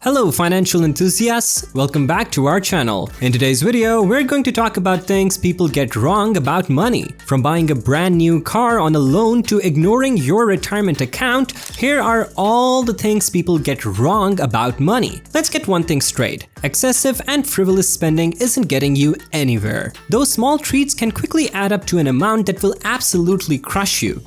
Hello financial enthusiasts, welcome back to our channel. In today's video, we're going to talk about things people get wrong about money. From buying a brand new car on a loan to ignoring your retirement account, here are all the things people get wrong about money. Let's get one thing straight. Excessive and frivolous spending isn't getting you anywhere. Those small treats can quickly add up to an amount that will absolutely crush you.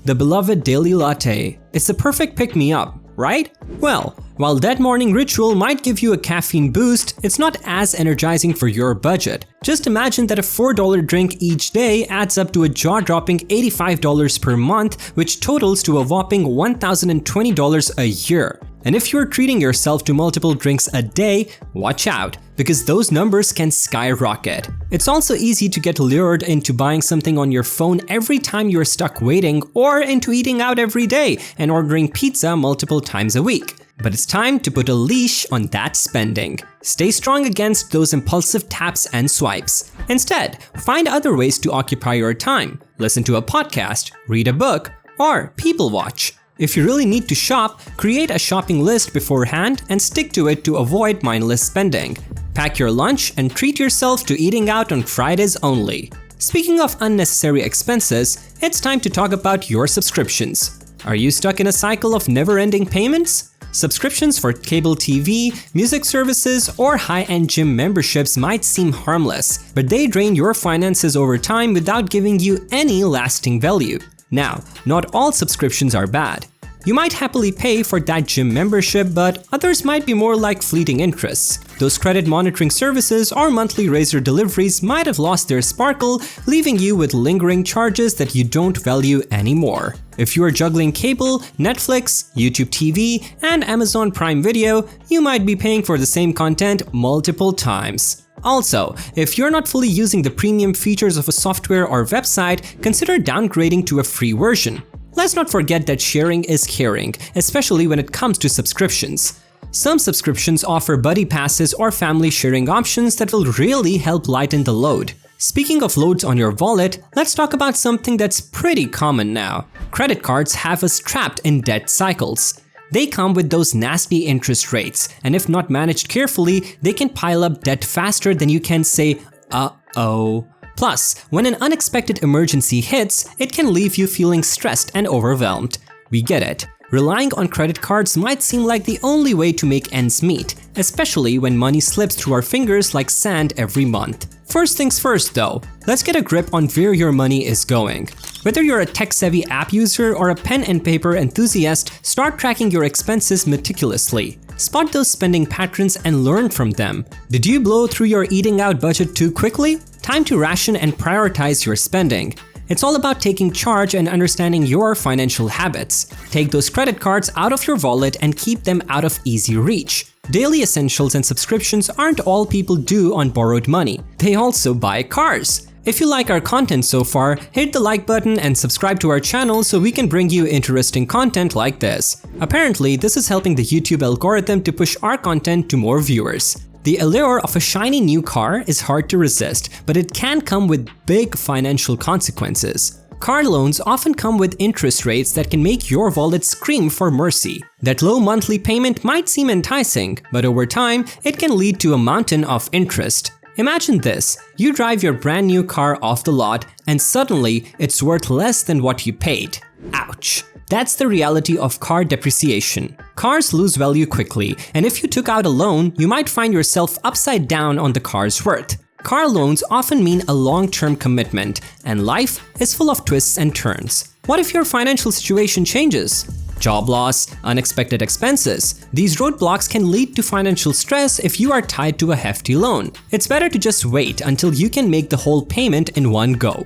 The beloved daily latte. It's the perfect pick-me-up, right? Well, while that morning ritual might give you a caffeine boost, it's not as energizing for your budget. Just imagine that a $4 drink each day adds up to a jaw-dropping $85 per month, which totals to a whopping $1,020 a year. And if you're treating yourself to multiple drinks a day, watch out, because those numbers can skyrocket. It's also easy to get lured into buying something on your phone every time you're stuck waiting, or into eating out every day and ordering pizza multiple times a week. But it's time to put a leash on that spending. Stay strong against those impulsive taps and swipes. Instead, find other ways to occupy your time. Listen to a podcast, read a book, or people watch. If you really need to shop, create a shopping list beforehand and stick to it to avoid mindless spending. Pack your lunch and treat yourself to eating out on Fridays only. Speaking of unnecessary expenses, it's time to talk about your subscriptions. Are you stuck in a cycle of never-ending payments? Subscriptions for cable TV, music services, or high-end gym memberships might seem harmless, but they drain your finances over time without giving you any lasting value. Now, not all subscriptions are bad. You might happily pay for that gym membership, but others might be more like fleeting interests. Those credit monitoring services or monthly razor deliveries might have lost their sparkle, leaving you with lingering charges that you don't value anymore. If you are juggling cable, Netflix, YouTube TV, and Amazon Prime Video, you might be paying for the same content multiple times. Also, if you're not fully using the premium features of a software or website, consider downgrading to a free version. Let's not forget that sharing is caring, especially when it comes to subscriptions. Some subscriptions offer buddy passes or family sharing options that will really help lighten the load. Speaking of loads on your wallet, let's talk about something that's pretty common now. Credit cards have us trapped in debt cycles. They come with those nasty interest rates, and if not managed carefully, they can pile up debt faster than you can say, uh-oh. Plus, when an unexpected emergency hits, it can leave you feeling stressed and overwhelmed. We get it. Relying on credit cards might seem like the only way to make ends meet, especially when money slips through our fingers like sand every month. First things first though, let's get a grip on where your money is going. Whether you're a tech-savvy app user or a pen and paper enthusiast, start tracking your expenses meticulously. Spot those spending patterns and learn from them. Did you blow through your eating out budget too quickly? Time to ration and prioritize your spending. It's all about taking charge and understanding your financial habits. Take those credit cards out of your wallet and keep them out of easy reach. Daily essentials and subscriptions aren't all people do on borrowed money. They also buy cars. If you like our content so far, hit the like button and subscribe to our channel so we can bring you interesting content like this. Apparently, this is helping the YouTube algorithm to push our content to more viewers. The allure of a shiny new car is hard to resist, but it can come with big financial consequences. Car loans often come with interest rates that can make your wallet scream for mercy. That low monthly payment might seem enticing, but over time, it can lead to a mountain of interest. Imagine this, you drive your brand new car off the lot and suddenly it's worth less than what you paid. Ouch. That's the reality of car depreciation. Cars lose value quickly, and if you took out a loan, you might find yourself upside down on the car's worth. Car loans often mean a long-term commitment, and life is full of twists and turns. What if your financial situation changes? Job loss, unexpected expenses. These roadblocks can lead to financial stress if you are tied to a hefty loan. It's better to just wait until you can make the whole payment in one go.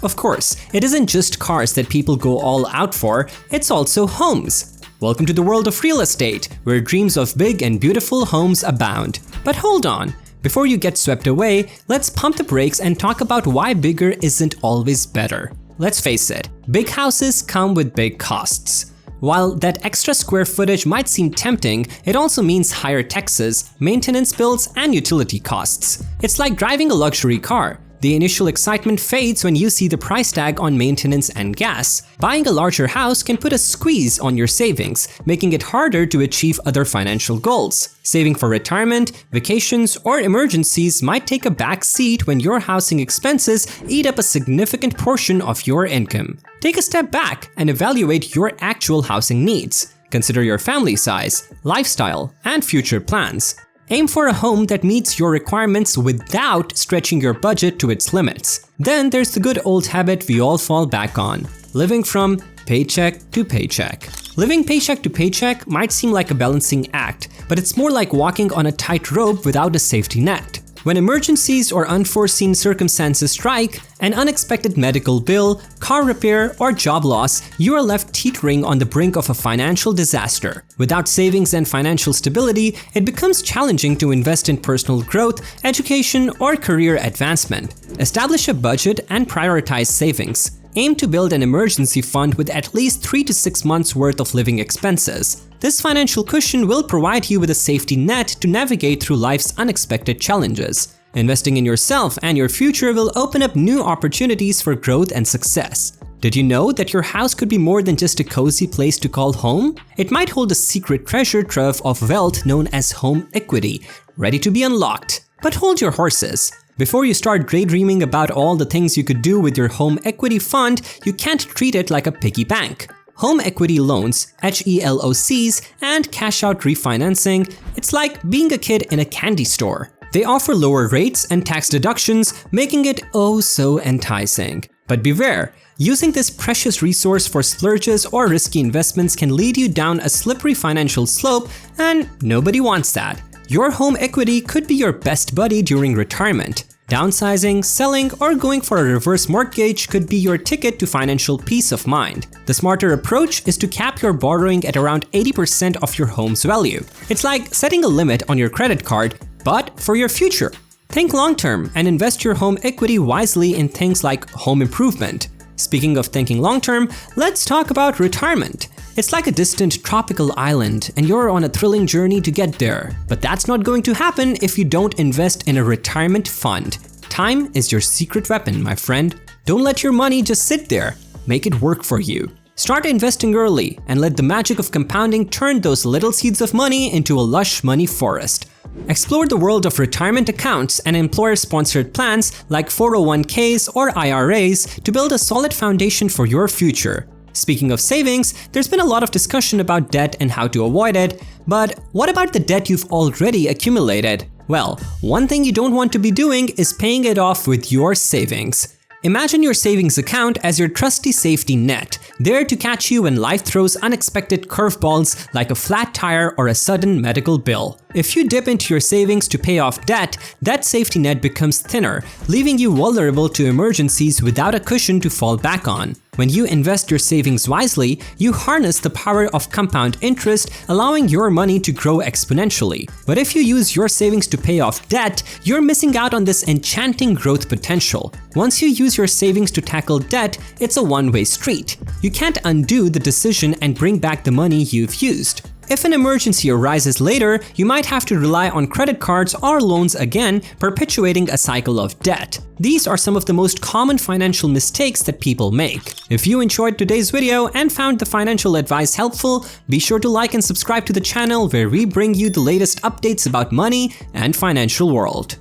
Of course, it isn't just cars that people go all out for, it's also homes. Welcome to the world of real estate, where dreams of big and beautiful homes abound. But hold on, before you get swept away, let's pump the brakes and talk about why bigger isn't always better. Let's face it, big houses come with big costs. While that extra square footage might seem tempting, it also means higher taxes, maintenance bills, and utility costs. It's like driving a luxury car. The initial excitement fades when you see the price tag on maintenance and gas. Buying a larger house can put a squeeze on your savings, making it harder to achieve other financial goals. Saving for retirement, vacations, or emergencies might take a back seat when your housing expenses eat up a significant portion of your income. Take a step back and evaluate your actual housing needs. Consider your family size, lifestyle, and future plans. Aim for a home that meets your requirements without stretching your budget to its limits. Then there's the good old habit we all fall back on: living from paycheck to paycheck. Living paycheck to paycheck might seem like a balancing act, but it's more like walking on a tightrope without a safety net. When emergencies or unforeseen circumstances strike, an unexpected medical bill, car repair, or job loss, you are left teetering on the brink of a financial disaster. Without savings and financial stability, it becomes challenging to invest in personal growth, education, or career advancement. Establish a budget and prioritize savings. Aim to build an emergency fund with at least 3 to 6 months worth of living expenses. This financial cushion will provide you with a safety net to navigate through life's unexpected challenges. Investing in yourself and your future will open up new opportunities for growth and success. Did you know that your house could be more than just a cozy place to call home? It might hold a secret treasure trove of wealth known as home equity, ready to be unlocked. But hold your horses. Before you start daydreaming about all the things you could do with your home equity fund, you can't treat it like a piggy bank. Home equity loans, HELOCs, and cash-out refinancing, it's like being a kid in a candy store. They offer lower rates and tax deductions, making it oh so enticing. But beware, using this precious resource for splurges or risky investments can lead you down a slippery financial slope, and nobody wants that. Your home equity could be your best buddy during retirement. Downsizing, selling, or going for a reverse mortgage could be your ticket to financial peace of mind. The smarter approach is to cap your borrowing at around 80% of your home's value. It's like setting a limit on your credit card, but for your future. Think long-term and invest your home equity wisely in things like home improvement. Speaking of thinking long-term, let's talk about retirement. It's like a distant tropical island, and you're on a thrilling journey to get there. But that's not going to happen if you don't invest in a retirement fund. Time is your secret weapon, my friend. Don't let your money just sit there. Make it work for you. Start investing early and let the magic of compounding turn those little seeds of money into a lush money forest. Explore the world of retirement accounts and employer-sponsored plans like 401ks or IRAs to build a solid foundation for your future. Speaking of savings, there's been a lot of discussion about debt and how to avoid it, but what about the debt you've already accumulated? Well, one thing you don't want to be doing is paying it off with your savings. Imagine your savings account as your trusty safety net, there to catch you when life throws unexpected curveballs like a flat tire or a sudden medical bill. If you dip into your savings to pay off debt, that safety net becomes thinner, leaving you vulnerable to emergencies without a cushion to fall back on. When you invest your savings wisely, you harness the power of compound interest, allowing your money to grow exponentially. But if you use your savings to pay off debt, you're missing out on this enchanting growth potential. Once you use your savings to tackle debt, it's a one-way street. You can't undo the decision and bring back the money you've used. If an emergency arises later, you might have to rely on credit cards or loans again, perpetuating a cycle of debt. These are some of the most common financial mistakes that people make. If you enjoyed today's video and found the financial advice helpful, be sure to like and subscribe to the channel where we bring you the latest updates about money and financial world.